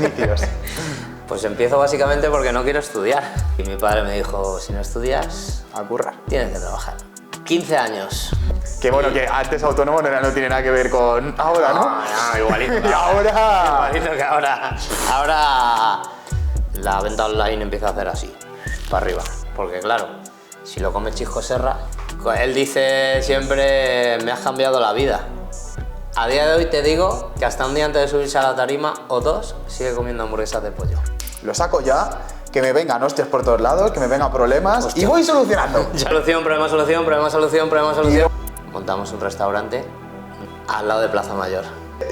inicios. Pues empiezo básicamente porque no quiero estudiar. Y mi padre me dijo, si no estudias, A currar. tienes que trabajar. 15 años. Que bueno, que antes autónomo no tiene nada que ver con ahora, ¿no? No, igualito. Y ahora... Igualito que ahora. Ahora la venta online empieza a hacer así, para arriba. Porque claro, si lo come Chisco Serra, él dice siempre, me has cambiado la vida. A día de hoy te digo que hasta un día antes de subirse a la tarima o dos, sigue comiendo hamburguesas de pollo. Lo saco ya, que me vengan hostias por todos lados, que me vengan problemas Hostia. y voy solucionando. Solución, problema, solución, problema, solución, problema, solución. Montamos un restaurante al lado de Plaza Mayor.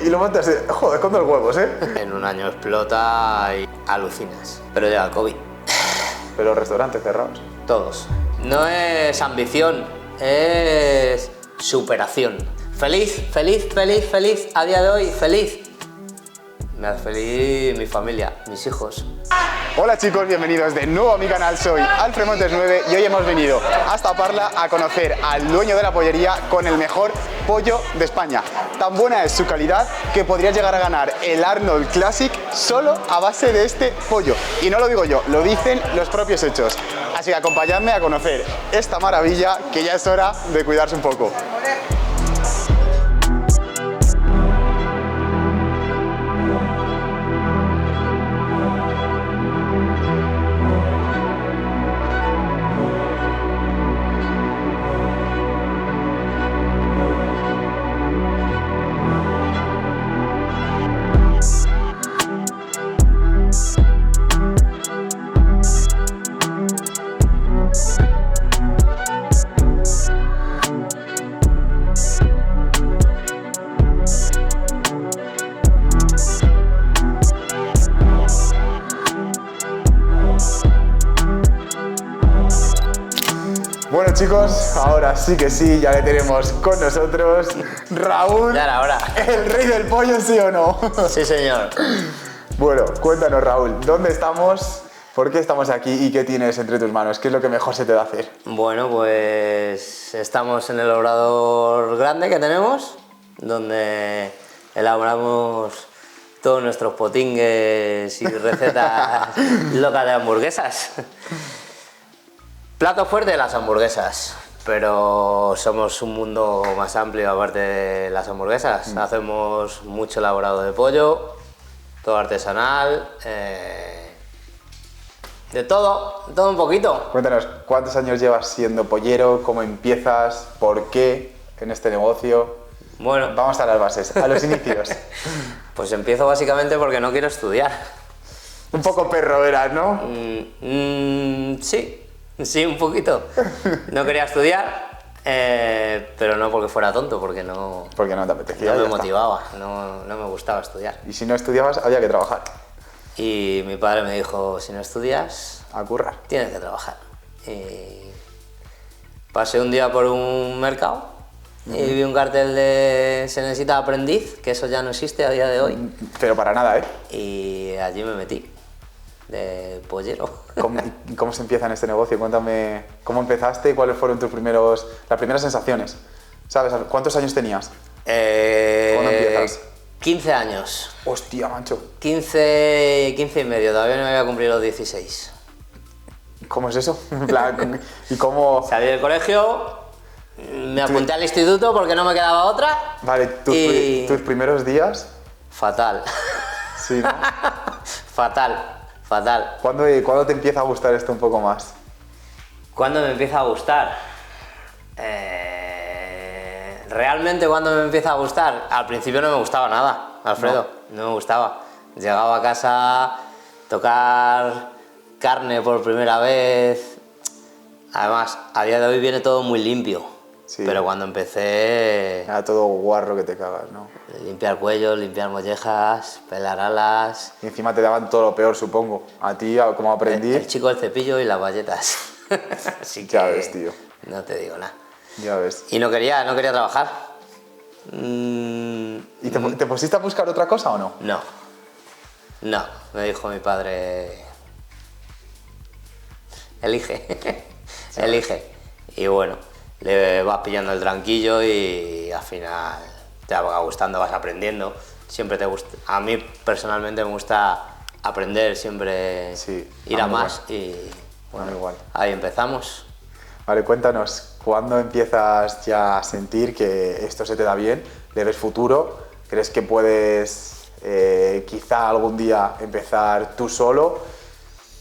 Y lo montas, joder, con dos huevos, ¿eh? En un año explota y alucinas. Pero llega el COVID. Pero restaurantes cerrados. Todos. No es ambición, es superación. Feliz, feliz, feliz, feliz. A día de hoy, feliz. Me hace feliz mi familia, mis hijos. Hola chicos, bienvenidos de nuevo a mi canal, soy Alfred Montes 9 y hoy hemos venido hasta Parla a conocer al dueño de la pollería con el mejor pollo de España. Tan buena es su calidad que podría llegar a ganar el Arnold Classic solo a base de este pollo. Y no lo digo yo, lo dicen los propios hechos. Así que acompañadme a conocer esta maravilla que ya es hora de cuidarse un poco. Bueno chicos, ahora sí que sí, ya le tenemos con nosotros Raúl, Ya era hora. el rey del pollo, ¿sí o no? Sí, señor. Bueno, cuéntanos Raúl, ¿dónde estamos? ¿Por qué estamos aquí y qué tienes entre tus manos? ¿Qué es lo que mejor se te da hacer? Bueno, pues estamos en el obrador grande que tenemos, donde elaboramos todos nuestros potingues y recetas locas de hamburguesas. Plato fuerte, las hamburguesas, pero somos un mundo más amplio aparte de las hamburguesas. Hacemos mucho elaborado de pollo, todo artesanal, de todo un poquito. Cuéntanos, ¿cuántos años llevas siendo pollero? ¿Cómo empiezas? ¿Por qué en este negocio? Bueno, Vamos a las bases, a los inicios. pues empiezo básicamente porque no quiero estudiar. Un poco perro eras, ¿no? Sí, un poquito. No quería estudiar, pero no porque fuera tonto, porque no Porque no te apetecía. me ya está. motivaba, no me gustaba estudiar. Y si no estudiabas, había que trabajar. Y mi padre me dijo, si no estudias, A currar. tienes que trabajar. Y pasé un día por un mercado y vi un cartel de se necesita aprendiz, que eso ya no existe a día de hoy. Pero para nada, ¿eh? Y allí me metí, de pollero. ¿Cómo se empieza en este negocio? Cuéntame cómo empezaste y cuáles fueron las primeras sensaciones. ¿Sabes? ¿Cuántos años tenías? ¿Cuándo empiezas? 15 años. Hostia, mancho. 15 y medio, todavía no me había cumplido los 16. ¿Cómo es eso? En plan, ¿y cómo...? Salí del colegio, me apunté al instituto porque no me quedaba otra. Vale, tus primeros días... Fatal. Sí, ¿no? Fatal. ¿Cuándo te empieza a gustar esto un poco más? ¿Cuándo me empieza a gustar? Realmente cuando me empieza a gustar, al principio no me gustaba nada, Alfredo, no me gustaba. Llegaba a casa, tocar carne por primera vez. Además, a día de hoy viene todo muy limpio, Sí. pero cuando empecé, Era todo guarro que te cagas, ¿no? limpiar cuellos, limpiar mollejas, pelar alas, Y encima te daban todo lo peor, supongo. A ti, como aprendí... el chico del cepillo y las bayetas. Así que Ya ves, tío. no te digo nada. Ya ves. Y no quería trabajar. ¿Y te pusiste a buscar otra cosa o no? No, me dijo mi padre, elige, elige. Y bueno, le vas pillando el tranquillo y al final te va gustando, vas aprendiendo. Siempre te gusta. A mí personalmente me gusta aprender siempre, Sí, ir a muy más y Bueno, igual. ahí empezamos. Vale, cuéntanos, ¿cuándo empiezas ya a sentir que esto se te da bien? ¿Le ves futuro? ¿Crees que puedes quizá algún día empezar tú solo?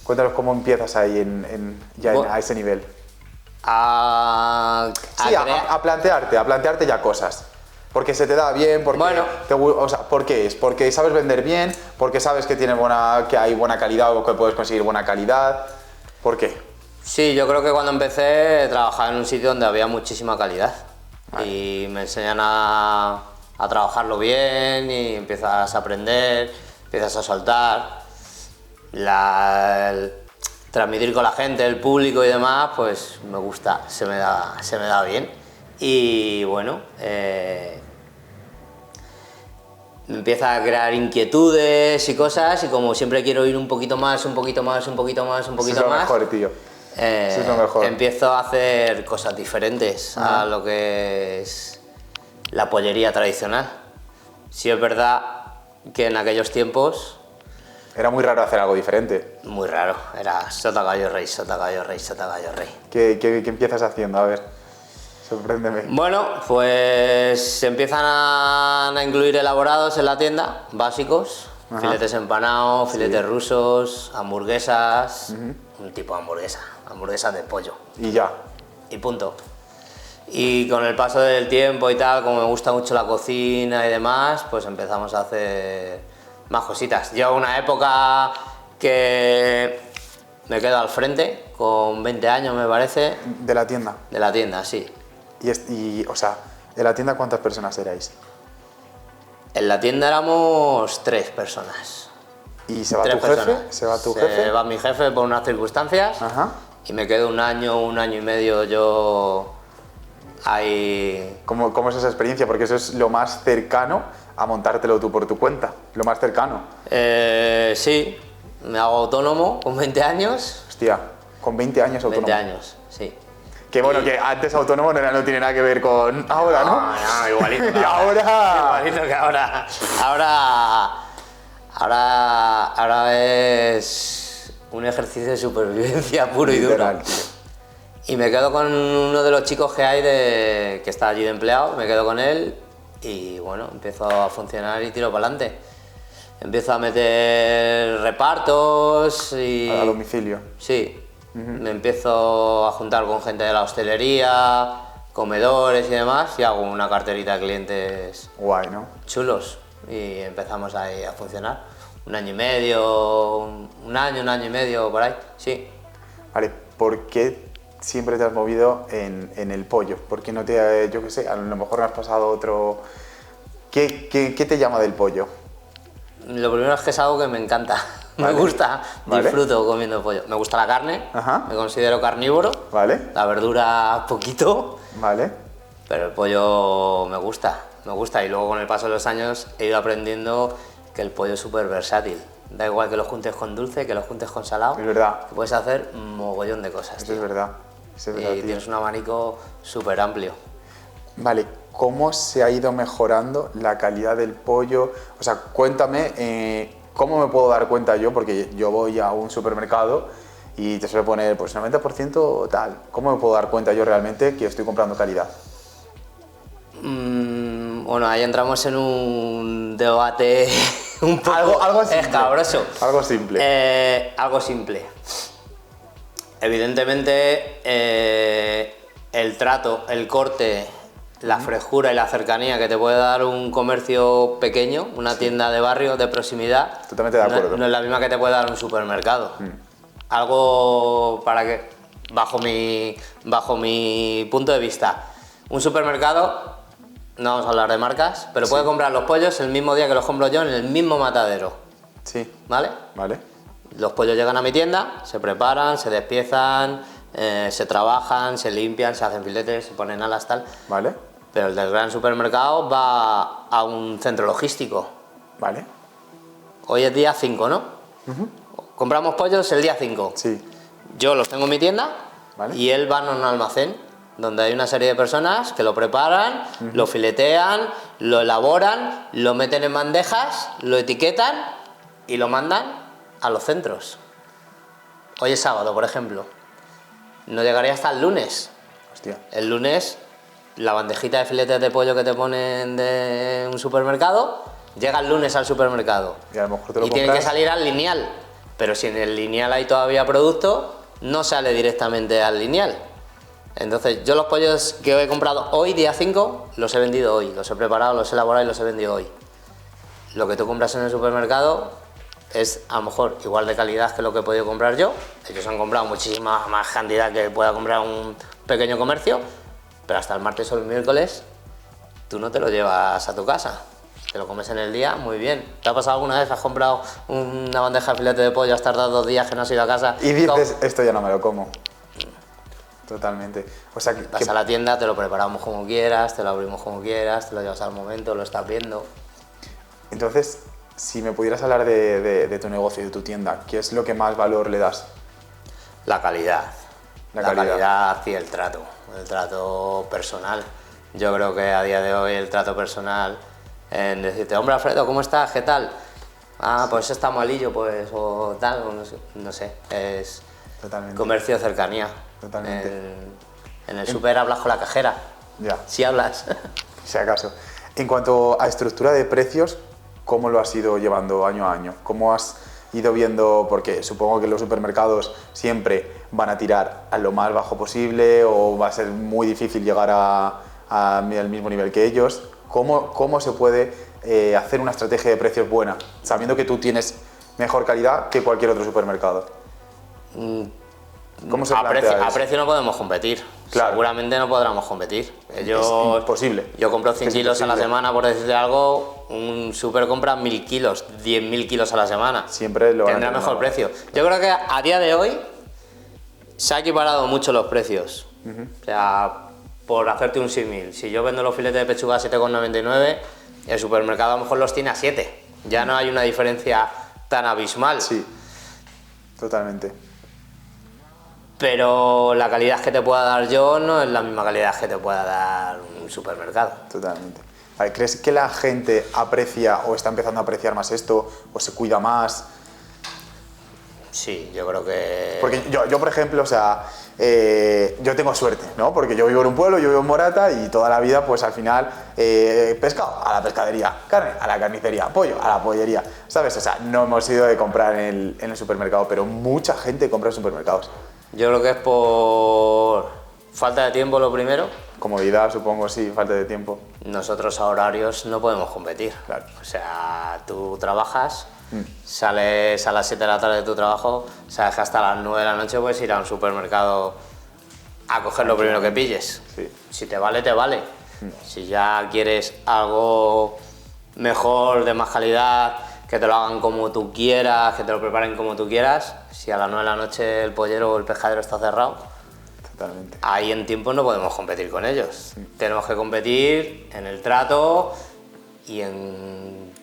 Cuéntanos cómo empiezas ahí a ese nivel. Sí, a plantearte ya cosas. Porque se te da bien, porque Bueno. o sea, ¿por qué es? Porque sabes vender bien, porque sabes que que hay buena calidad o que puedes conseguir buena calidad. ¿Por qué? Sí, yo creo que cuando empecé trabajaba en un sitio donde había muchísima calidad. Vale. Y me enseñan a trabajarlo bien y empiezas a aprender, empiezas a soltar. Transmitir con la gente, el público y demás, pues me gusta, se me da bien. Y bueno, me empieza a crear inquietudes y cosas, y como siempre quiero ir un poquito más, un poquito más, un poquito más, un poquito Eso es lo más. mejor, tío. Eso es lo mejor. Empiezo a hacer cosas diferentes a lo que es la pollería tradicional. Sí es verdad que en aquellos tiempos, Era muy raro hacer algo diferente. muy raro, era sota gallo rey, sota gallo rey, sota gallo rey. ¿Qué empiezas haciendo? A ver, sorpréndeme. Bueno, pues se empiezan a incluir elaborados en la tienda, básicos, filetes empanados, filetes rusos, hamburguesas, un tipo de hamburguesas de pollo. Y ya. Y punto. Y con el paso del tiempo y tal, como me gusta mucho la cocina y demás, pues empezamos a hacer más cositas. Llevo una época que me quedo al frente, con 20 años me parece, De la tienda. de la tienda, sí. O sea, ¿de la tienda cuántas personas erais? En la tienda éramos 3 personas. ¿Y se va 3 tu jefe? personas. ¿Se va tu jefe? Se va mi jefe por unas circunstancias. Ajá. Y me quedo un año y medio yo ahí. ¿Cómo es esa experiencia? Porque eso es lo más cercano a montártelo tú por tu cuenta. Lo más cercano. Sí, me hago autónomo con 20 años. Hostia, con 20 años autónomo. 20 años, sí. Que bueno, que antes autónomo no tiene nada que ver con ahora, ¿no? No, igualito. Y ahora... Igualito que ahora. Ahora es un ejercicio de supervivencia puro y duro. Literal, tío. Y me quedo con uno de los chicos que hay que está allí de empleado, me quedo con él y bueno, empiezo a funcionar y tiro para adelante. Empiezo a meter repartos y... A domicilio. Sí, me empiezo a juntar con gente de la hostelería, comedores y demás, y hago una carterita de clientes Guay, ¿no? chulos y empezamos ahí a funcionar. Un año y medio, un año y medio por ahí, sí. Vale, ¿por qué siempre te has movido en el pollo? ¿Por qué no yo qué sé, a lo mejor no has pasado otro... ¿Qué te llama del pollo? Lo primero es que es algo que me encanta, Vale. me gusta, Vale. disfruto comiendo pollo. Me gusta la carne, Ajá. me considero carnívoro, ¿Vale? la verdura poquito, ¿Vale? pero el pollo me gusta y luego con el paso de los años he ido aprendiendo que el pollo es súper versátil. Da igual que lo juntes con dulce, que lo juntes con salado, Es verdad. que puedes hacer un mogollón de cosas. Eso tío. es verdad. Eso es verdad, Y tío. tienes un abanico súper amplio. Vale, ¿cómo se ha ido mejorando la calidad del pollo? O sea, cuéntame, ¿cómo me puedo dar cuenta yo? Porque yo voy a un supermercado y te suele poner pues 90% tal. ¿Cómo me puedo dar cuenta yo realmente que estoy comprando calidad? Bueno, ahí entramos en un debate un poco Algo simple. escabroso. Algo simple. Algo simple. Evidentemente, el trato, el corte, la frescura y la cercanía que te puede dar un comercio pequeño, una tienda de barrio, de proximidad, Totalmente de acuerdo. no es la misma que te puede dar un supermercado. Algo para que, bajo mi punto de vista, un supermercado, no vamos a hablar de marcas, pero puede comprar los pollos el mismo día que los compro yo en el mismo matadero, Sí, ¿vale? vale. Los pollos llegan a mi tienda, se preparan, se despiezan, se trabajan, se limpian, se hacen filetes, se ponen alas, tal. Vale, Pero el del gran supermercado va a un centro logístico. vale. Hoy es día 5, ¿no? Compramos pollos el día 5. Sí, Yo los tengo en mi tienda Vale. y él va a un almacén donde hay una serie de personas que lo preparan, lo filetean, lo elaboran, lo meten en bandejas, lo etiquetan y lo mandan a los centros. Hoy es sábado, por ejemplo. No llegaría hasta el lunes. Hostia. El lunes, la bandejita de filetes de pollo que te ponen de un supermercado, llega el lunes al supermercado. Y a lo mejor te lo tiene compras. que salir al lineal. Pero si en el lineal hay todavía producto, no sale directamente al lineal. Entonces, yo los pollos que he comprado hoy, día 5, los he vendido hoy. Los he preparado, los he elaborado y los he vendido hoy. Lo que tú compras en el supermercado es a lo mejor igual de calidad que lo que he podido comprar yo. Ellos han comprado muchísima más cantidad que pueda comprar un pequeño comercio, pero hasta el martes o el miércoles tú no te lo llevas a tu casa. Te lo comes en el día, muy bien. ¿Te ha pasado alguna vez que has comprado una bandeja de filete de pollo, has tardado 2 días que no has ido a casa? Y dices, esto ya no me lo como. Totalmente. O sea, Vas a la tienda, te lo preparamos como quieras, te lo abrimos como quieras, te lo llevas al momento, lo estás viendo. Entonces, si me pudieras hablar de tu negocio y de tu tienda, ¿qué es lo que más valor le das? La calidad. La La calidad. calidad y el trato personal. Yo creo que a día de hoy el trato personal, en decirte, hombre Alfredo, ¿cómo estás? ¿Qué tal? Ah, pues está malillo, pues, o tal, o no sé, es Totalmente. comercio de cercanía. Totalmente. En el súper hablas con la cajera, Ya, si hablas. si acaso. En cuanto a estructura de precios, ¿cómo lo has ido llevando año a año? ¿Cómo has ido viendo? Porque supongo que los supermercados siempre van a tirar a lo más bajo posible o va a ser muy difícil llegar al mismo nivel que ellos. ¿Cómo se puede hacer una estrategia de precios buena, sabiendo que tú tienes mejor calidad que cualquier otro supermercado? ¿Cómo se plantea eso? A precio no podemos competir. Claro. Seguramente no podremos competir. Ellos, Es imposible. Yo compro 100 Es kilos a la imposible. semana, por decirte algo. Un súper compra 1000 kilos, 10.000 kilos a la semana. Siempre lo van a Tendrá tener mejor más precio. Yo creo que a día de hoy se ha equiparado mucho los precios. O sea, por hacerte un símil, si yo vendo los filetes de pechuga a 7,99, el supermercado a lo mejor los tiene a 7. Ya no hay una diferencia tan abismal. Sí, totalmente. Pero la calidad que te pueda dar yo no es la misma calidad que te pueda dar un supermercado. Totalmente. Vale, ¿crees que la gente aprecia o está empezando a apreciar más esto o se cuida más? Sí, yo creo que... Porque yo por ejemplo, o sea, yo tengo suerte, ¿no? Porque yo vivo en un pueblo, yo vivo en Morata y toda la vida, pues al final, pescado a la pescadería, carne a la carnicería, pollo a la pollería, ¿sabes? O sea, no hemos ido de comprar en el supermercado, pero mucha gente compra en supermercados. Yo creo que es por falta de tiempo lo primero. Comodidad, supongo, sí, falta de tiempo. Nosotros a horarios no podemos competir. Claro. O sea, tú trabajas, sales a las 7 de la tarde de tu trabajo, sabes que hasta las 9 de la noche puedes ir a un supermercado a coger lo primero que pilles. Sí. Si te vale, te vale. Si ya quieres algo mejor, de más calidad, que te lo hagan como tú quieras, que te lo preparen como tú quieras, si a las 9 de la noche el pollero o el pescadero está cerrado, Totalmente. ahí en tiempo no podemos competir con ellos. Tenemos que competir en el trato y en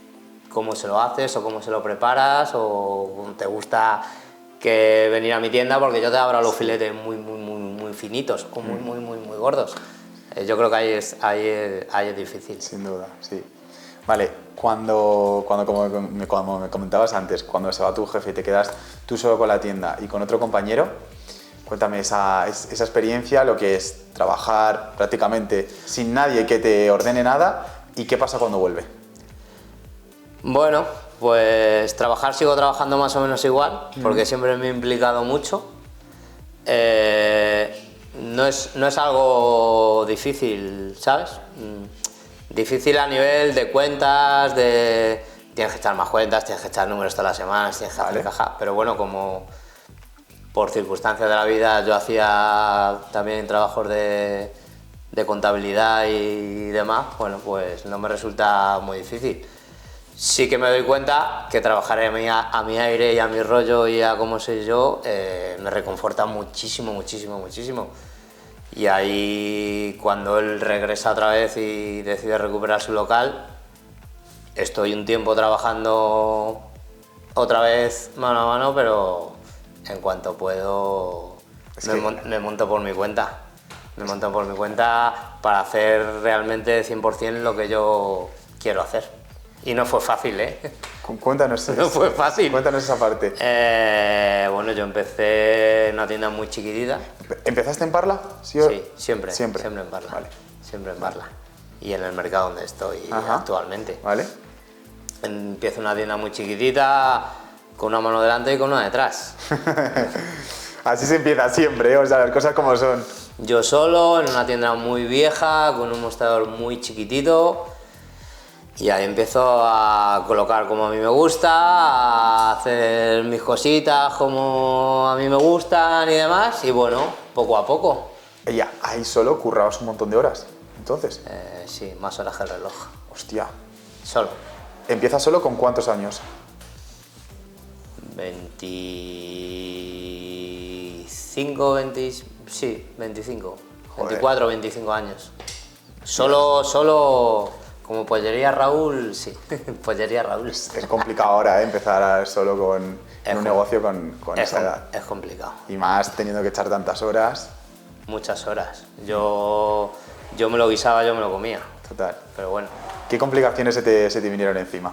cómo se lo haces o cómo se lo preparas o te gusta que venir a mi tienda porque yo te abro los filetes muy finitos o muy gordos. Yo creo que ahí es difícil. Sin duda, sí. Vale, cuando me comentabas antes, cuando se va tu jefe y te quedas tú solo con la tienda y con otro compañero, cuéntame esa experiencia, lo que es trabajar prácticamente sin nadie que te ordene nada y qué pasa cuando vuelve. Bueno, pues sigo trabajando más o menos igual, porque siempre me he implicado mucho. No es algo difícil, ¿sabes? Difícil a nivel de cuentas, tienes que echar más cuentas, tienes que echar números todas las semanas, tienes que hacer caja, pero bueno, como por circunstancias de la vida yo hacía también trabajos de contabilidad y demás, bueno, pues no me resulta muy difícil. Sí que me doy cuenta que trabajar a mi aire y a mi rollo y a cómo soy yo me reconforta muchísimo. Y ahí, cuando él regresa otra vez y decide recuperar su local, estoy un tiempo trabajando otra vez mano a mano, pero en cuanto puedo me monto por mi cuenta. Me monto por mi cuenta para hacer realmente 100% lo que yo quiero hacer. Y no fue fácil, ¿eh? Cuéntanos. No fue fácil. Cuéntanos esa parte. Bueno, yo empecé en una tienda muy chiquitita. ¿Empezaste en Parla? Sí, siempre en Parla. Vale. Siempre en Parla. Y en el mercado donde estoy actualmente. Vale. Empiezo una tienda muy chiquitita, con una mano delante y con una detrás. Así se empieza siempre, o sea, las cosas como son. Yo solo, en una tienda muy vieja, con un mostrador muy chiquitito. Y ahí empiezo a colocar como a mí me gusta, a hacer mis cositas como a mí me gustan y demás. Y bueno, poco a poco. Ya, ahí solo currabas un montón de horas, entonces. Sí, más horas que el reloj. Hostia. Solo. ¿Empiezas solo con cuántos años? 25, 20, sí, 25. Joder. 24, 25 años. Solo, como Pollería Raúl, sí. Pollería Raúl. Es complicado ahora, empezar solo en un negocio con esa edad. Es complicado. Y más teniendo que echar tantas horas. Muchas horas. Yo me lo guisaba, yo me lo comía. Total. Pero bueno. ¿Qué complicaciones se te vinieron encima?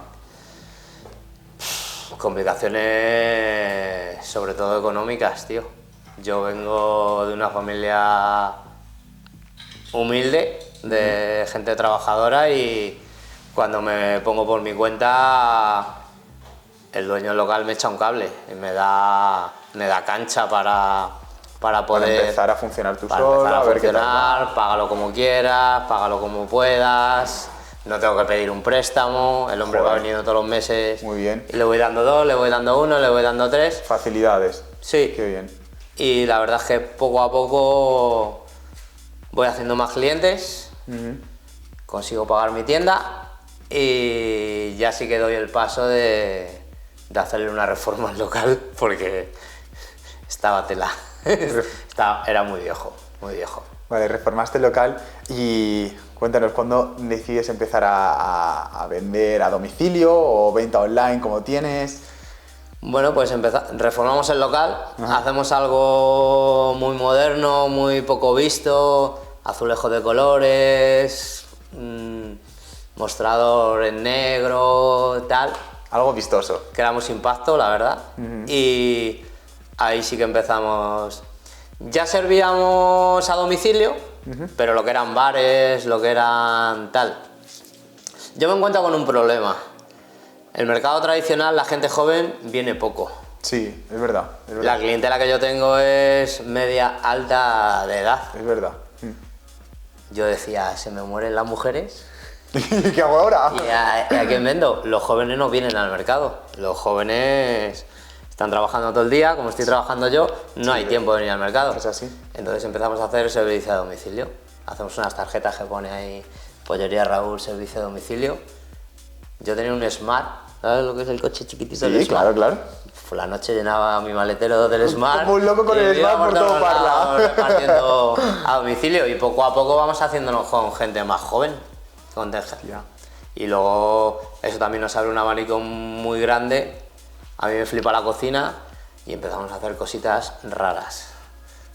Complicaciones sobre todo económicas, tío. Yo vengo de una familia humilde, de gente trabajadora, y cuando me pongo por mi cuenta, el dueño del local me echa un cable y me da cancha para poder empezar a funcionar tú para solo, empezar a ver qué tal funcionar, va. págalo como quieras, págalo como puedas. No tengo que pedir un préstamo, el hombre Joder. va viniendo todos los meses. Muy bien. Y le voy dando 2, le voy dando 1, le voy dando 3. Facilidades. Sí. Qué bien. Y la verdad es que poco a poco voy haciendo más clientes, consigo pagar mi tienda y ya sí que doy el paso de hacerle una reforma al local porque estaba tela. Era muy viejo, muy viejo. Vale, reformaste el local y cuéntanos, ¿cuándo decides empezar a vender a domicilio o venta online como tienes? Bueno, pues reformamos el local, hacemos algo muy moderno, muy poco visto, azulejos de colores, mostrador en negro, tal. Algo vistoso. Creamos impacto, la verdad, y ahí sí que empezamos. Ya servíamos a domicilio, pero lo que eran bares, lo que eran tal. Yo me encuentro con un problema. El mercado tradicional, la gente joven viene poco. Sí, es verdad. La clientela que yo tengo es media alta de edad. Es verdad. Yo decía, ¿se me mueren las mujeres? ¿Qué hago ahora? ¿Y a quién vendo? Los jóvenes no vienen al mercado. Los jóvenes están trabajando todo el día, como estoy trabajando yo, no hay tiempo de venir al mercado. Es así. Entonces empezamos a hacer servicio a domicilio. Hacemos unas tarjetas que pone ahí Pollería Raúl, servicio a domicilio. Yo tenía un Smart, ¿sabes lo que es el coche chiquitito? Sí, claro, claro. Por la noche llenaba mi maletero del Smart. Como un loco con el Smart por todo Parla. Repartiendo a domicilio, y poco a poco vamos haciéndonos con gente más joven. Con gente. Y luego eso también nos abre un abanico muy grande. A mí me flipa la cocina y empezamos a hacer cositas raras.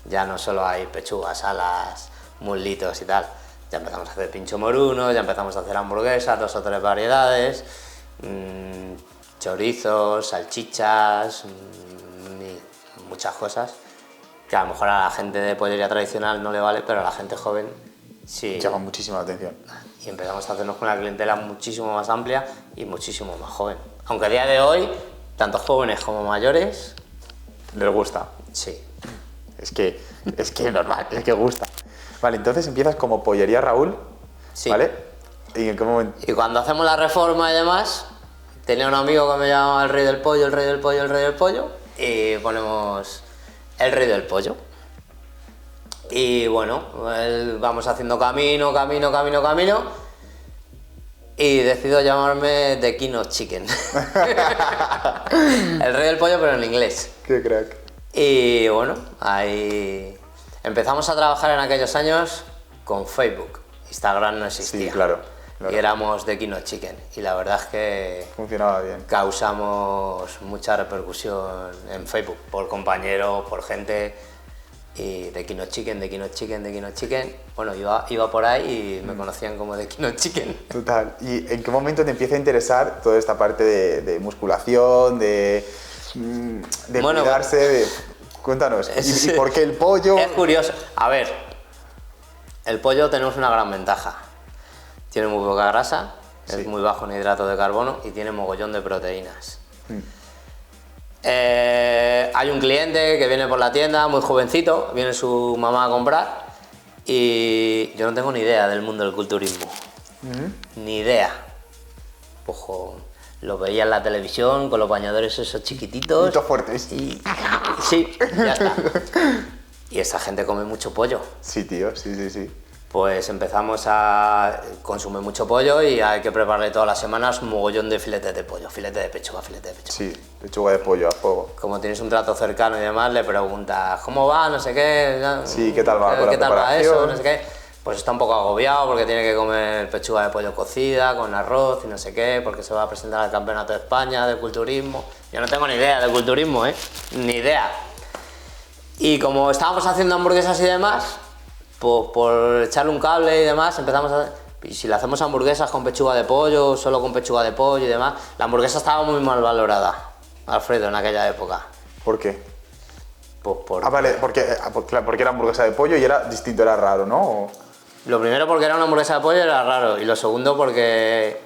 Ya no solo hay pechugas, alas, muslitos y tal. Ya empezamos a hacer pincho moruno, ya empezamos a hacer hamburguesas, 2 o 3 variedades, chorizos, salchichas, muchas cosas que a lo mejor a la gente de pollería tradicional no le vale, pero a la gente joven sí. Llama muchísima atención. Y empezamos a hacernos con una clientela muchísimo más amplia y muchísimo más joven. Aunque a día de hoy, tanto jóvenes como mayores, Les gusta. sí. Es que normal, es que gusta. Vale, entonces empiezas como Pollería Raúl, Sí. ¿vale? ¿Y en qué momento? Y cuando hacemos la reforma y demás, tenía un amigo que me llamaba el rey del pollo, el rey del pollo, el rey del pollo, y ponemos el rey del pollo. Y bueno, vamos haciendo camino, y decido llamarme The King of Chicken. El rey del pollo, pero en inglés. Qué crack. Y bueno, ahí empezamos a trabajar en aquellos años con Facebook. Instagram no existía. Sí, claro. Y éramos The King of Chicken. Y la verdad es que Funcionaba bien. causamos mucha repercusión en Facebook, por compañeros, por gente. Y de Kino Chicken, de Kino Chicken, de Kino Chicken. Bueno, iba por ahí y me conocían como de Kino Chicken. Total. ¿Y en qué momento te empieza a interesar toda esta parte de musculación, de Bueno, cuidarse? Cuéntanos. ¿Y por qué el pollo? Es curioso. A ver, el pollo tenemos una gran ventaja. Tiene muy poca grasa, Sí. es muy bajo en hidratos de carbono y tiene mogollón de proteínas. Hay un cliente que viene por la tienda, muy jovencito, viene su mamá a comprar y yo no tengo ni idea del mundo del culturismo. Ni idea. Ojo, lo veía en la televisión con los bañadores esos chiquititos. Hitos fuertes. Y sí, ya está. Y esa gente come mucho pollo. Sí, tío, sí. Pues empezamos a consumir mucho pollo y hay que prepararle todas las semanas un mogollón de filetes de pollo, filete de pechuga, filete de pechuga. Sí, pechuga de pollo a fuego. Como tienes un trato cercano y demás, le preguntas ¿cómo va? No sé qué. Sí, ¿qué tal va con la ¿Qué tal va eso? preparación? No sé qué. Pues está un poco agobiado porque tiene que comer pechuga de pollo cocida con arroz y no sé qué, porque se va a presentar al Campeonato de España de culturismo. Yo no tengo ni idea de culturismo, ni idea. Y como estábamos haciendo hamburguesas y demás, pues por echarle un cable y demás, empezamos a... Y si le hacemos hamburguesas con pechuga de pollo, solo con pechuga de pollo y demás, la hamburguesa estaba muy mal valorada, Alfredo, en aquella época. ¿Por qué? Pues por... Vale, porque era hamburguesa de pollo y era distinto, era raro, ¿no? ¿O? Lo primero porque era una hamburguesa de pollo era raro, y lo segundo porque...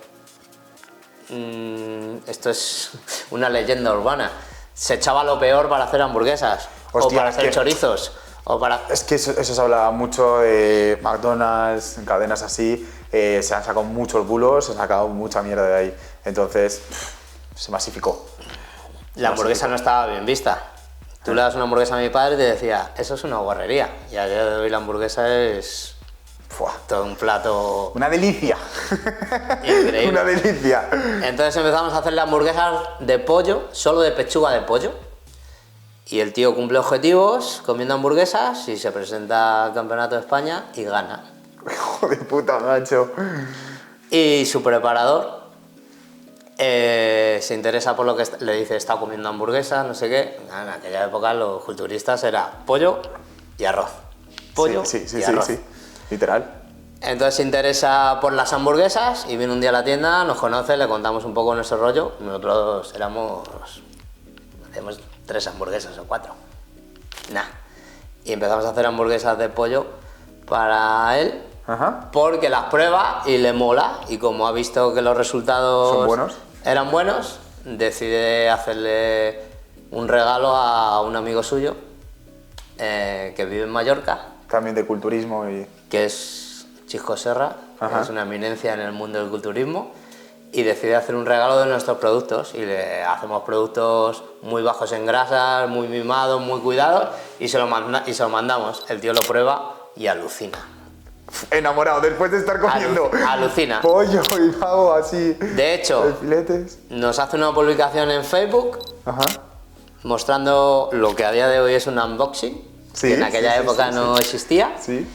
esto es una leyenda urbana. Se echaba lo peor para hacer hamburguesas, Hostia, o para es hacer que- chorizos, o para... Es que eso se hablaba mucho de McDonald's, en cadenas así, se han sacado muchos bulos, se ha sacado mucha mierda de ahí. Entonces, se masificó. La hamburguesa no estaba bien vista. Tú le das una hamburguesa a mi padre y te decía, eso es una guarrería. Y a día de hoy la hamburguesa es Fua, todo un plato una delicia. increíble. Una delicia. Entonces empezamos a hacerle hamburguesas de pollo, solo de pechuga de pollo. Y el tío cumple objetivos comiendo hamburguesas y se presenta al Campeonato de España y gana. Hijo de puta, macho. Y su preparador se interesa por lo que le dice, está comiendo hamburguesas, no sé qué. En aquella época los culturistas era pollo y arroz. Pollo Sí, y arroz. Literal. Entonces se interesa por las hamburguesas y viene un día a la tienda, nos conoce, le contamos un poco nuestro rollo. Nosotros hacíamos 3 hamburguesas o 4. Nah. Y empezamos a hacer hamburguesas de pollo para él. Ajá. Porque las prueba y le mola, y como ha visto que los resultados ¿Son buenos? eran buenos, decide hacerle un regalo a un amigo suyo que vive en Mallorca, También de culturismo y... que es Chisco Serra, que Ajá. es una eminencia en el mundo del culturismo, y decide hacer un regalo de nuestros productos, y le hacemos productos muy bajos en grasas, muy mimados, muy cuidados, y se lo mandamos. El tío lo prueba y alucina. Enamorado, después de estar comiendo Alucina. pollo y pavo así. De hecho, de filetes. nos hace una publicación en Facebook Ajá. mostrando lo que a día de hoy es un unboxing, Sí, que en aquella sí, sí, época sí, no existía. Sí.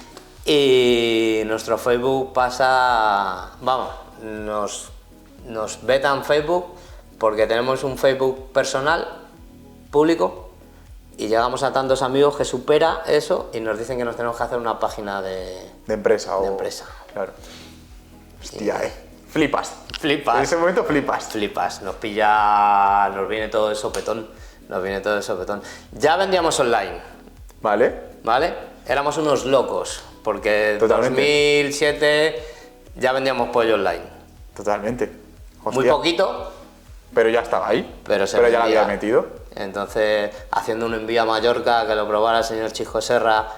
Y nuestro Facebook pasa, vamos, nos vetan Facebook porque tenemos un Facebook personal, público, y llegamos a tantos amigos que supera eso y nos dicen que nos tenemos que hacer una página de empresa o... De empresa. Claro. Hostia, Flipas. Flipas. En ese momento flipas. Flipas, nos viene todo de sopetón, Ya vendíamos online, Vale. ¿vale? Éramos unos locos, porque en Totalmente. 2007 ya vendíamos pollo online. Totalmente. Muy Hostia. poquito, Pero ya estaba ahí. pero se ya la vendía. había metido. Entonces, haciendo un envío a Mallorca, que lo probara el señor Chisco Serra,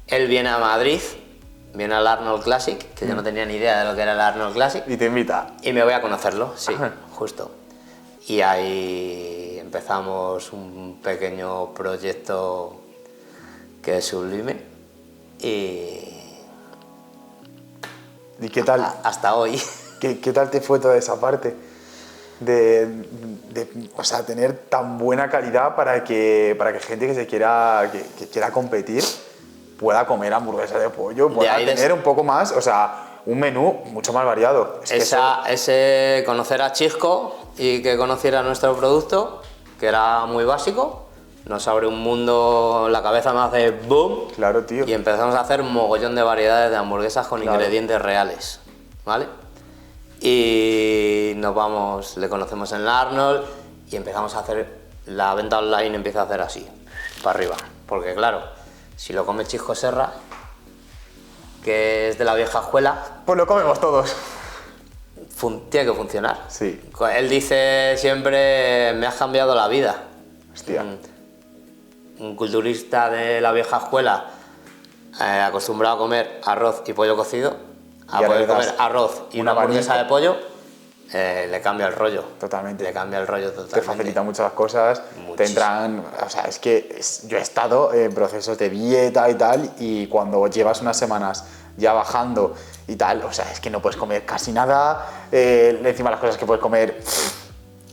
él viene a Madrid, viene al Arnold Classic, que yo no tenía ni idea de lo que era el Arnold Classic, Y te invita. y me voy a conocerlo, sí, Ajá. justo. Y ahí empezamos un pequeño proyecto que es sublime, y ¿Y qué tal? hasta hoy. ¿Qué tal te fue toda esa parte? O sea, tener tan buena calidad para que gente que quiera competir pueda comer hamburguesa de pollo, pueda ahí tener un poco más, o sea, un menú mucho más variado. Es que Ese conocer a Chisco y que conociera nuestro producto, que era muy básico, nos abre un mundo, la cabeza nos hace boom. Claro, tío. Y empezamos a hacer un mogollón de variedades de hamburguesas con ingredientes reales, ¿vale? Y nos vamos, le conocemos en la Arnold y empezamos a hacer, la venta online empieza a hacer así, para arriba. Porque claro, si lo come Chisco Serra, que es de la vieja escuela, Pues lo comemos todos. tiene que funcionar. Sí. Él dice siempre, me has cambiado la vida. Hostia. Un culturista de la vieja escuela, acostumbrado a comer arroz y pollo cocido, a Y ahora poder le das comer arroz y una un hamburguesa de abanico. pollo, le cambia el rollo. Totalmente. Le cambia el rollo totalmente. Te facilita muchas cosas, Muchísimo. te entran, o sea, es que yo he estado en procesos de dieta y tal, y cuando llevas unas semanas ya bajando y tal, o sea, es que no puedes comer casi nada, encima las cosas que puedes comer,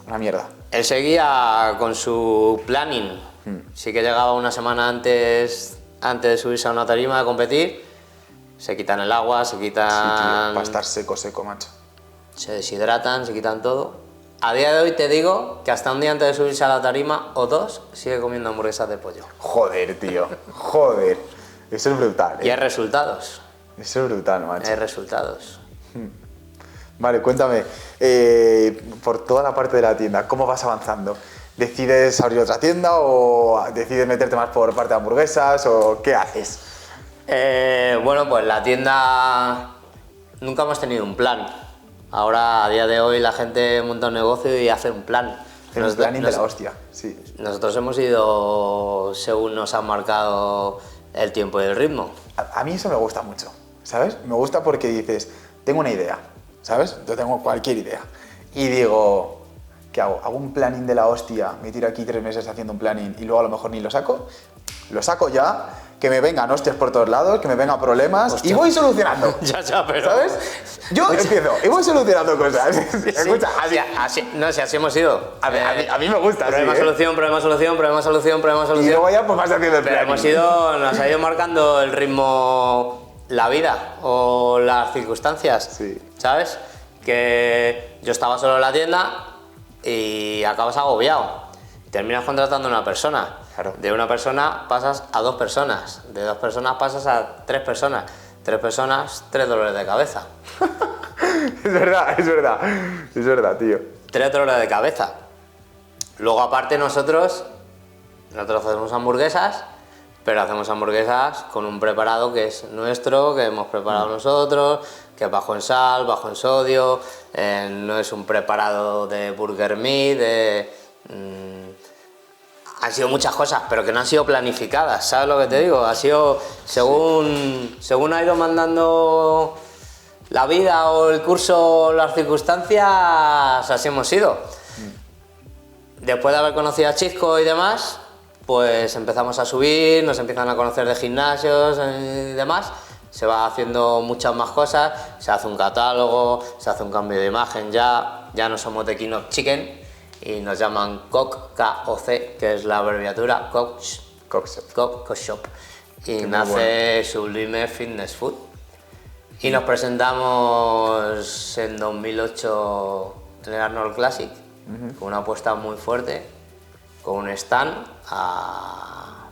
una mierda. Él seguía con su planning. Sí que llegaba una semana antes de subirse a una tarima a competir, se quitan el agua, se Sí, tío, quitan... va a estar seco, macho. Se deshidratan, se quitan todo. A día de hoy te digo que hasta un día antes de subirse a la tarima o dos sigue comiendo hamburguesas de pollo. Joder, tío, joder. Eso es brutal, Y hay resultados. Eso es brutal, macho. Hay resultados. Vale, cuéntame, por toda la parte de la tienda, ¿cómo vas avanzando? ¿Decides abrir otra tienda o decides meterte más por parte de hamburguesas o qué haces? Bueno, pues la tienda nunca hemos tenido un plan. Ahora, a día de hoy, la gente monta un negocio y hace un plan. El planning de la hostia, sí. Nosotros hemos ido según nos han marcado el tiempo y el ritmo. A mí eso me gusta mucho, ¿sabes? Me gusta porque dices, tengo una idea, ¿sabes? Yo tengo cualquier idea. Y digo, ¿qué hago? ¿Hago un planning de la hostia? ¿Me tiro aquí 3 meses haciendo un planning y luego a lo mejor ni lo saco? Lo saco ya, que me vengan hostias por todos lados, que me vengan problemas Hostia. y voy solucionando. Ya, pero... ¿Sabes? Yo empiezo y voy solucionando cosas. Escucha, así, no sé, así hemos ido. a mí me gusta. Problema, así, ¿eh? solución, problema, solución, problema, solución, problema, Y solución. luego ya pues vas haciendo el Pero planning. nos ha ido marcando el ritmo la vida o las circunstancias, Sí. ¿sabes? Que yo estaba solo en la tienda y acabas agobiado. Terminas contratando a una persona. Claro. De una persona pasas a 2 personas. De 2 personas pasas a 3 personas. 3 personas, 3 dolores de cabeza. Es verdad, tío. 3 dolores de cabeza. Luego aparte nosotros hacemos hamburguesas, pero hacemos hamburguesas con un preparado que es nuestro, que hemos preparado nosotros, que es bajo en sal, bajo en sodio, no es un preparado de burger meat, han sido muchas cosas, pero que no han sido planificadas, ¿sabes lo que te digo? Ha sido según ha ido mandando la vida o el curso, las circunstancias, así hemos ido. Después de haber conocido a Chisco y demás, pues empezamos a subir, nos empiezan a conocer de gimnasios y demás, se va haciendo muchas más cosas, se hace un catálogo, se hace un cambio de imagen ya no somos de King of Chicken y nos llaman KOC, K-O-C, que es la abreviatura KOC Shop, y Qué nace Sublime Fitness Food. Y nos presentamos en 2008 en el Arnold Classic, con una apuesta muy fuerte, con un stand a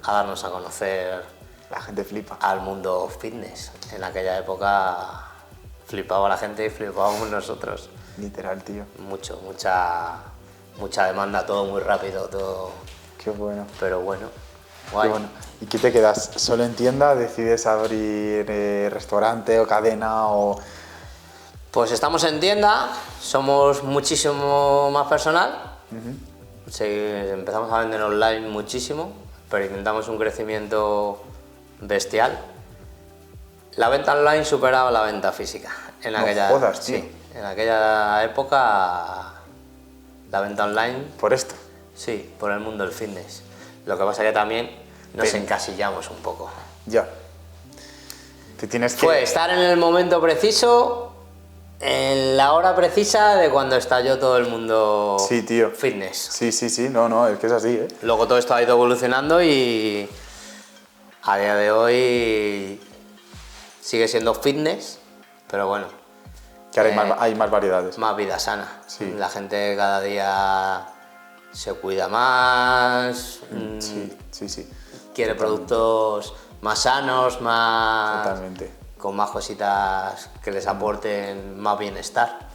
darnos a conocer La gente flipa. al mundo fitness. En aquella época flipaba la gente y flipábamos nosotros. Literal, tío. Mucha demanda, todo muy rápido, todo... Qué bueno. Pero bueno, Qué guay. bueno. ¿Y qué te quedas? ¿Solo en tienda? ¿Decides abrir restaurante o cadena o...? Pues estamos en tienda, somos muchísimo más personal. Empezamos a vender online muchísimo, experimentamos un crecimiento bestial. La venta online superaba la venta física. En No aquella, jodas, tío. sí, en aquella época la venta online, Por esto. sí, por el mundo del fitness. Lo que pasa que también nos encasillamos un poco. Ya. Te tienes que... Fue estar en el momento preciso, en la hora precisa de cuando estalló todo el mundo Sí, tío. fitness. Sí. No, es que es así, ¿eh? Luego todo esto ha ido evolucionando y a día de hoy sigue siendo fitness, pero bueno, Que ahora hay más variedades. más vida sana. Sí. La gente cada día se cuida más, Sí, sí. Quiere Totalmente. productos más sanos, más... Totalmente. con más cositas que les aporten más bienestar.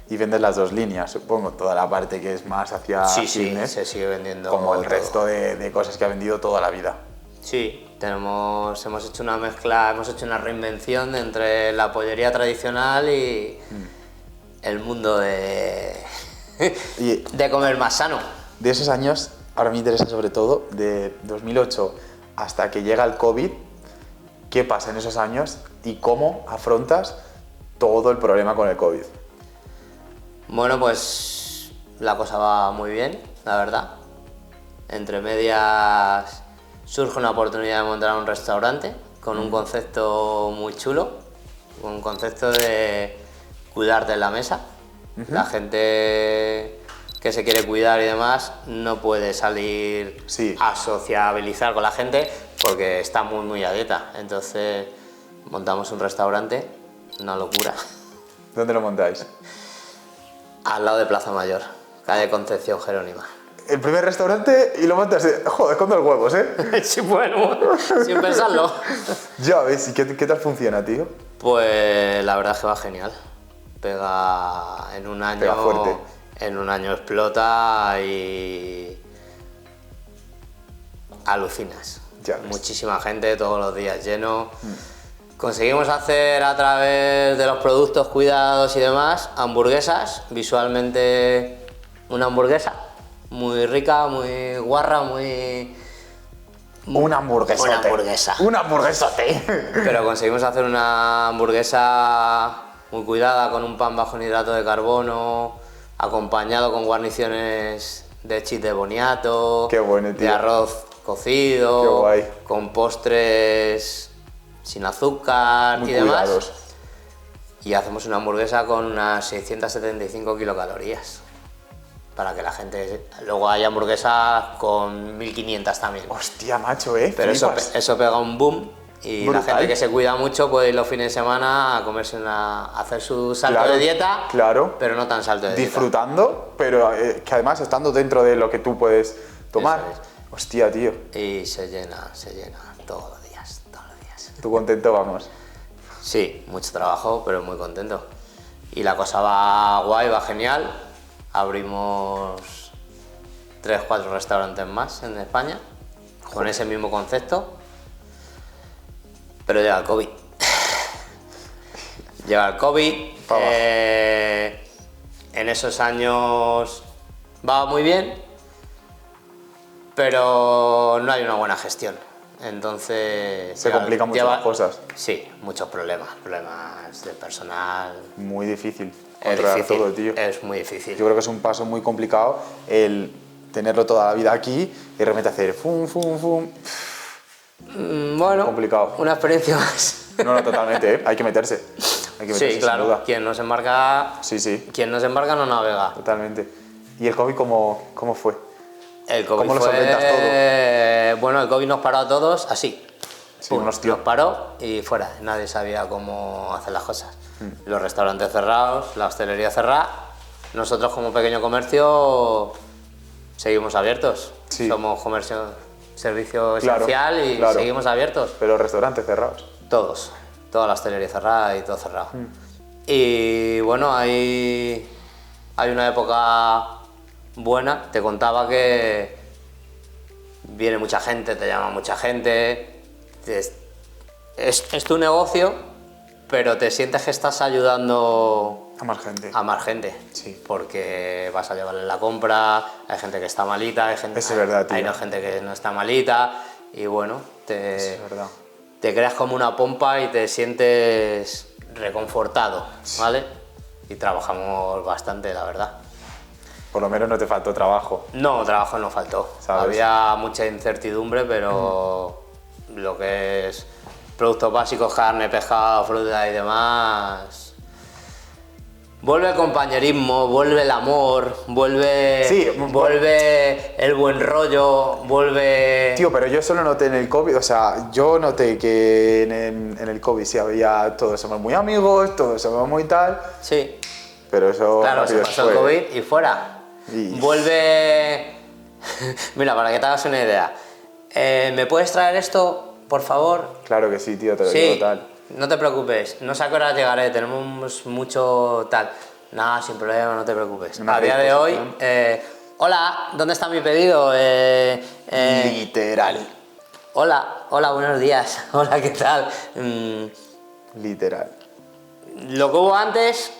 Y vendes las dos líneas, supongo, toda la parte que es más hacia Sí, fitness, se sigue vendiendo como el todo. resto de cosas que ha vendido toda la vida. Sí, hemos hecho una mezcla, hemos hecho una reinvención entre la pollería tradicional y el mundo Y de comer más sano. de esos años, ahora me interesa sobre todo, de 2008 hasta que llega el COVID, ¿qué pasa en esos años y cómo afrontas todo el problema con el COVID? Bueno, pues la cosa va muy bien, la verdad. Entre medias surge una oportunidad de montar un restaurante con un concepto muy chulo, un concepto de cuidarte en la mesa. La gente que se quiere cuidar y demás no puede salir Sí. a sociabilizar con la gente porque está muy a dieta. Entonces montamos un restaurante, una locura, ¿Dónde lo montáis? al lado de Plaza Mayor, calle Concepción Jerónima. El primer restaurante y lo montas, joder, con dos huevos, ¿eh? Sí, bueno, sin pensarlo. Ya ves, ¿y qué tal funciona, tío? Pues la verdad es que va genial. Pega en un año. Pega fuerte. En un año explota y. Alucinas. Ya ves. Muchísima gente, todos los días lleno. Conseguimos hacer a través de los productos cuidados y demás hamburguesas, visualmente una hamburguesa muy rica, muy guarra, Un hamburguesote. Una hamburguesa. Un hamburguesote. Pero conseguimos hacer una hamburguesa muy cuidada con un pan bajo en hidrato de carbono, acompañado con guarniciones de cheese de boniato, Qué bueno, de tío. arroz cocido, Qué guay. con postres sin azúcar Muy y demás. cuidados. Y hacemos una hamburguesa con unas 675 kilocalorías. Para que la gente... Luego hay hamburguesas con 1500 también. Hostia, macho, ¿eh? Pero eso, Flipas. eso pega un boom y Brutal. la gente que se cuida mucho puede ir los fines de semana a comerse a hacer su salto Claro, de dieta, claro. pero no tan salto de Disfrutando, pero que además estando dentro de lo que tú puedes tomar. Eso Hostia, tío. dieta. Y se llena todos los días, Tú contento, vamos. Sí, mucho trabajo, pero muy contento. Y la cosa va guay, va genial. Abrimos 3-4 restaurantes más en España con ese mismo concepto. Pero llega el COVID. Llega el COVID. Pa' abajo. En esos años va muy bien, pero no hay una buena gestión. Entonces... Se complican mucho las cosas. Sí, muchos problemas de personal. Muy difícil Es controlar difícil, todo, tío. es muy difícil. Yo creo que es un paso muy complicado el tenerlo toda la vida aquí y de repente hacer fum, fum, fum. Bueno, complicado. una experiencia más. No, totalmente, ¿eh? Hay que meterse. Hay que meterse, Sí, sin claro. duda. Quien no se embarca, Sí, quien no se embarca no navega. totalmente. ¿Y el COVID cómo fue? El COVID ¿Cómo lo fue... solventas todo? Bueno, el COVID nos paró a todos así. Sí, Pum, un hostia. nos paró y fuera. Nadie sabía cómo hacer las cosas. Mm. Los restaurantes cerrados, la hostelería cerrada. Nosotros como pequeño comercio seguimos abiertos. Sí. Somos comercio, servicio Claro, esencial y claro. seguimos abiertos. Pero restaurantes cerrados. Todos. Toda la hostelería cerrada y todo cerrado. Mm. Y bueno, hay una época buena. Te contaba que viene mucha gente, te llama mucha gente. Es tu negocio, pero te sientes que estás ayudando A más gente. a más gente. Sí. Porque vas a llevarle la compra, hay gente que está malita, hay gente, Eso es verdad, tío. hay no gente que no está malita. Y bueno, Es verdad. te creas como una pompa y te sientes reconfortado, ¿vale? Y trabajamos bastante, la verdad. Por lo menos no te faltó trabajo. No, trabajo no faltó. ¿Sabes? Había mucha incertidumbre, pero lo que es productos básicos, carne, pescado, fruta y demás... Vuelve el compañerismo, vuelve el amor, vuelve el buen rollo, vuelve... Tío, pero yo solo noté en el COVID, o sea, yo noté que en el COVID sí había, todos somos muy amigos, todos somos muy tal, Sí. pero eso Claro, se rápido pasó el fue. COVID y fuera. Y- Vuelve Mira, para que te hagas una idea. ¿Me puedes traer esto, por favor? Claro que sí, tío, te lo Sí, digo tal. no te preocupes. No sé a qué hora llegaré, tenemos mucho tal. Nada, sin problema, no te preocupes. Una A día de hoy... predisposición. Hola, ¿dónde está mi pedido? Literal. Hola, buenos días. Hola, ¿qué tal? Literal. Lo que hubo antes,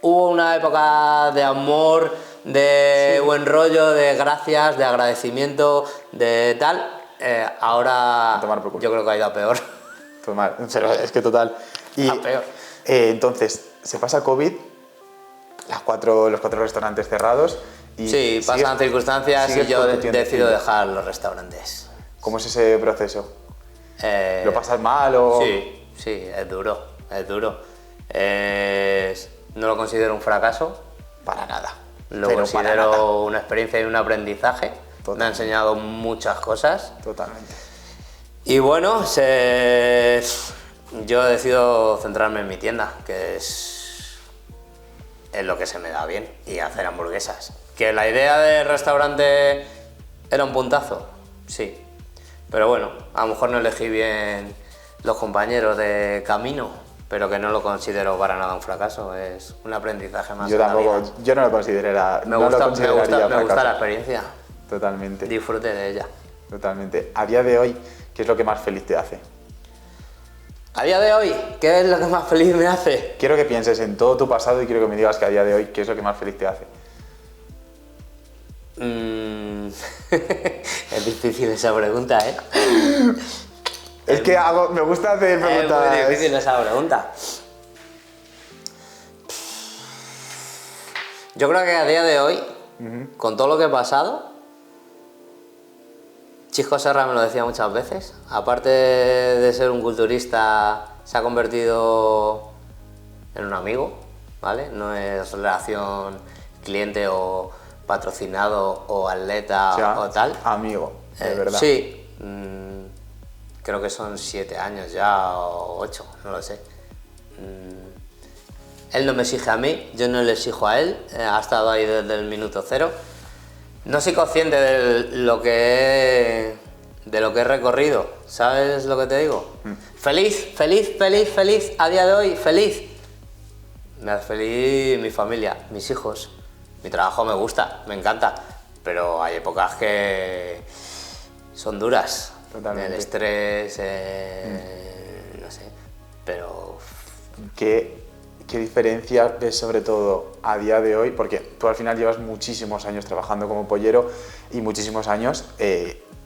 hubo una época de amor, de buen rollo, de gracias, de agradecimiento, de tal. Ahora A tomar por culo. yo creo que ha ido a peor. Total, pero es que total. Y A peor. entonces, se pasa COVID, los cuatro restaurantes cerrados. Y Sí, pasan circunstancias y sigues yo con tu tiendecilla. decido dejar los restaurantes. ¿Cómo es ese proceso? ¿Lo pasas mal o...? Sí, es duro, es duro. No lo considero un fracaso, Para nada. lo Pero para nada. considero una experiencia y un aprendizaje. Total. Me ha enseñado muchas cosas. Totalmente. Y bueno, yo decido centrarme en mi tienda, que es lo que se me da bien, y hacer hamburguesas. ¿Que la idea del restaurante era un puntazo? Sí. Pero bueno, a lo mejor no elegí bien los compañeros de camino, pero que no lo considero para nada un fracaso, es un aprendizaje más. Yo en la tampoco, vida. yo no lo consideraría. Me no lo gusta consideraría la fracaso. experiencia, Totalmente. disfrute de ella. Totalmente. A día de hoy, ¿qué es lo que más feliz te hace? A día de hoy, ¿qué es lo que más feliz me hace? Quiero que pienses en todo tu pasado y quiero que me digas que a día de hoy, ¿qué es lo que más feliz te hace? Es difícil esa pregunta, ¿eh? Es que me gusta hacer preguntas. Es muy difícil esa pregunta. Yo creo que a día de hoy, con todo lo que he pasado, Chisco Serra me lo decía muchas veces, aparte de ser un culturista, se ha convertido en un amigo, ¿vale? No es relación cliente o patrocinado o atleta O sea, o tal. amigo, de verdad. Sí, creo que son 7 años ya o 8, no lo sé. Él no me exige a mí, yo no le exijo a él, ha estado ahí desde el minuto cero. No soy consciente de lo que he recorrido, ¿sabes lo que te digo? Feliz, a día de hoy, feliz. Me hace feliz mi familia, mis hijos. Mi trabajo me gusta, me encanta, pero hay épocas que son duras. Totalmente. El estrés, no sé, pero... ¿Qué diferencia ves sobre todo a día de hoy? Porque tú al final llevas muchísimos años trabajando como pollero y muchísimos años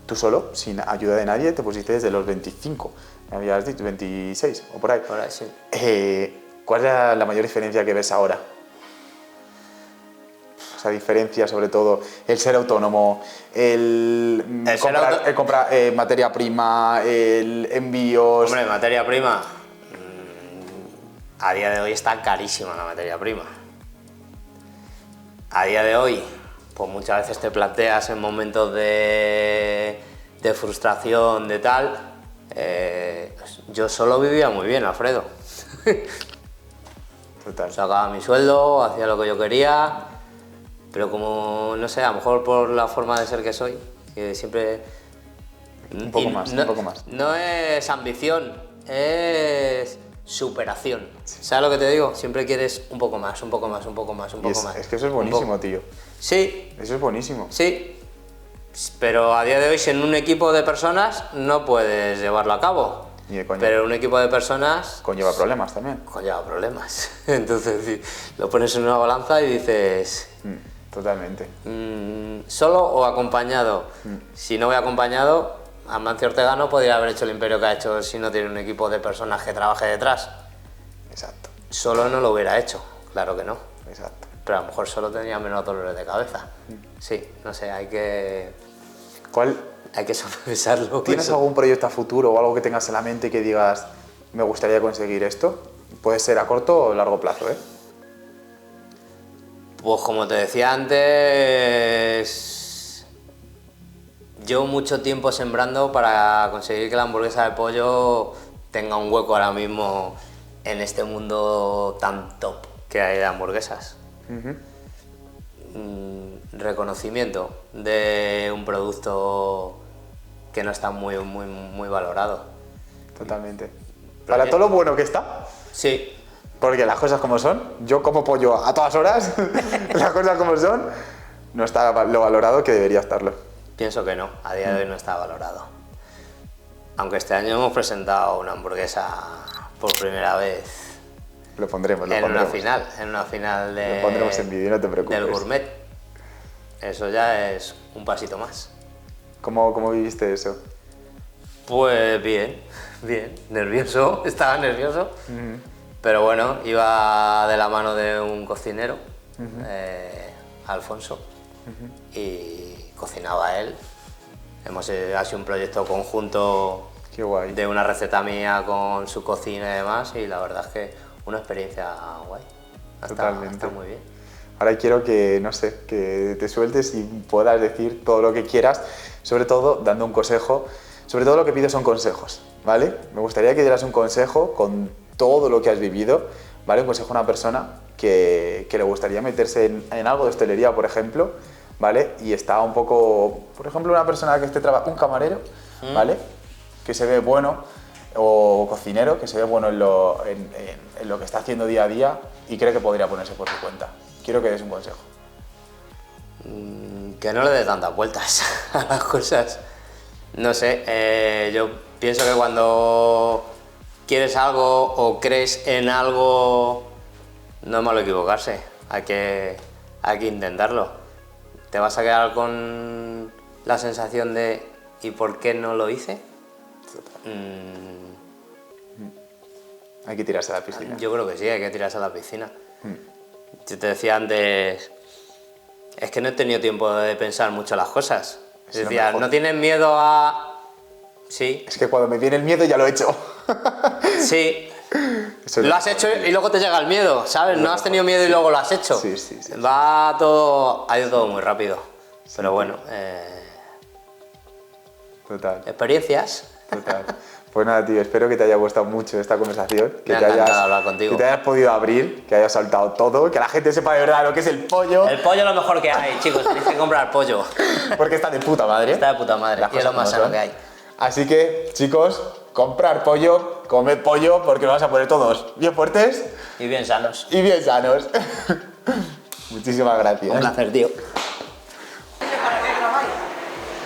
tú solo, sin ayuda de nadie, te pusiste desde los 25, me habías dicho, 26 o por ahí. Ahora sí. ¿Cuál es la mayor diferencia que ves ahora? Esa diferencia, sobre todo, el ser autónomo, el comprar materia prima, el envíos... Hombre, materia prima. A día de hoy está carísima la materia prima. A día de hoy, pues muchas veces te planteas en momentos de frustración, de tal. Yo solo vivía muy bien, Alfredo. Total. Sacaba mi sueldo, hacía lo que yo quería, pero como, no sé, a lo mejor por la forma de ser que soy, que siempre... Un poco más. No es ambición, es superación. ¿Sabes lo que te digo? Siempre quieres un poco más. Es que eso es buenísimo, tío. Sí. Eso es buenísimo. Sí. Pero a día de hoy, si en un equipo de personas no puedes llevarlo a cabo. Ni de coña. Pero un equipo de personas Conlleva problemas también. conlleva problemas. Entonces si lo pones en una balanza y dices... Totalmente. ¿Solo o acompañado? Si no voy acompañado, Amancio Ortega no podría haber hecho el imperio que ha hecho si no tiene un equipo de personas que trabaje detrás. Exacto. Solo no lo hubiera hecho, claro que no. Exacto. Pero a lo mejor solo tendría menos dolores de cabeza. Sí, no sé, hay que sobrepensarlo. ¿Tienes algún proyecto a futuro o algo que tengas en la mente que digas, me gustaría conseguir esto? Puede ser a corto o largo plazo, ¿eh? Pues como te decía antes, llevo mucho tiempo sembrando para conseguir que la hamburguesa de pollo tenga un hueco ahora mismo en este mundo tan top que hay de hamburguesas. reconocimiento de un producto que no está muy valorado. Totalmente. Para todo lo bueno que está, Sí, porque las cosas como son, yo como pollo a todas horas, las cosas como son, no está lo valorado que debería estarlo. pienso que no, a día de hoy no está valorado. Aunque este año hemos presentado una hamburguesa por primera vez Lo pondremos, en una final Lo pondremos en vídeo, no te preocupes. del gourmet. Eso ya es un pasito más. ¿Cómo viviste eso? Pues bien, nervioso, estaba nervioso, pero bueno, iba de la mano de un cocinero, Alfonso, y cocinaba él. Ha sido un proyecto conjunto. Qué guay. De una receta mía con su cocina y demás, y la verdad es que una experiencia guay. Totalmente. Está muy bien. Ahora quiero que, no sé, que te sueltes y puedas decir todo lo que quieras, sobre todo dando un consejo. Sobre todo lo que pido son consejos, ¿vale? Me gustaría que dieras un consejo con todo lo que has vivido, ¿vale? Un consejo a una persona que le gustaría meterse en algo de hostelería, por ejemplo, ¿vale? Y está un poco, por ejemplo, una persona que esté trabajando, un camarero, ¿vale? Que se ve bueno, o cocinero, que se ve bueno en lo que está haciendo día a día y cree que podría ponerse por su cuenta. Quiero que des un consejo. Que no le dé tantas vueltas a las cosas. No sé, yo pienso que cuando quieres algo o crees en algo, no es malo equivocarse, hay que intentarlo. Te vas a quedar con la sensación de ¿y por qué no lo hice? Hay que tirarse a la piscina. Yo creo que sí, hay que tirarse a la piscina. Yo te decía antes, es que no he tenido tiempo de pensar mucho las cosas. Es lo Decía, mejor. ¿no tienes miedo a...? Sí, Es que cuando me viene el miedo ya lo he hecho. sí. Eso es Lo has hecho y luego te llega el miedo, ¿sabes? No has tenido miedo y luego lo has hecho. Sí. Ha ido todo muy rápido. Pero bueno, Total. experiencias. Pues nada, tío, espero que te haya gustado mucho esta conversación, Me ha encantado hablar contigo. que te hayas podido abrir, que hayas saltado todo, que la gente sepa de verdad lo que es el pollo, El pollo es lo mejor que hay, chicos. Tenéis que comprar pollo. porque está de puta madre. Está de puta madre. Las Y es lo cosas más como sano son. que hay. Así que, chicos, comprar pollo, comed pollo, porque nos vas a poner todos bien fuertes Y bien sanos. y bien sanos. Muchísimas gracias. Un placer, tío.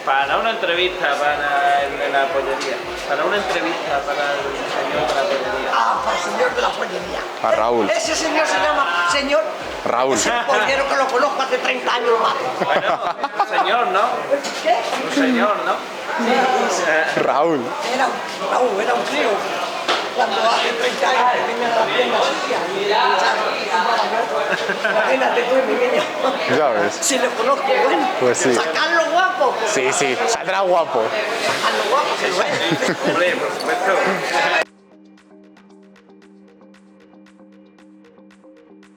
Para una entrevista para el de la pollería. Para una entrevista para el señor de la pollería. Ah, para el señor de la pollería. A Raúl. Ese señor se llama señor Raúl. pollero que lo conozco hace 30 años más. Bueno, un señor, ¿no? ¿Qué? Un señor, ¿no? Raúl. Era un crío. Cuando hace 30 años que tenía las piernas así, imagínate tú, mi niño. Ya ves. Si lo conozco, bueno. Pues sí. Sacarlo guapo. Sí, saldrá guapo. Sacarlo guapo, que lo es. Hombre, por supuesto.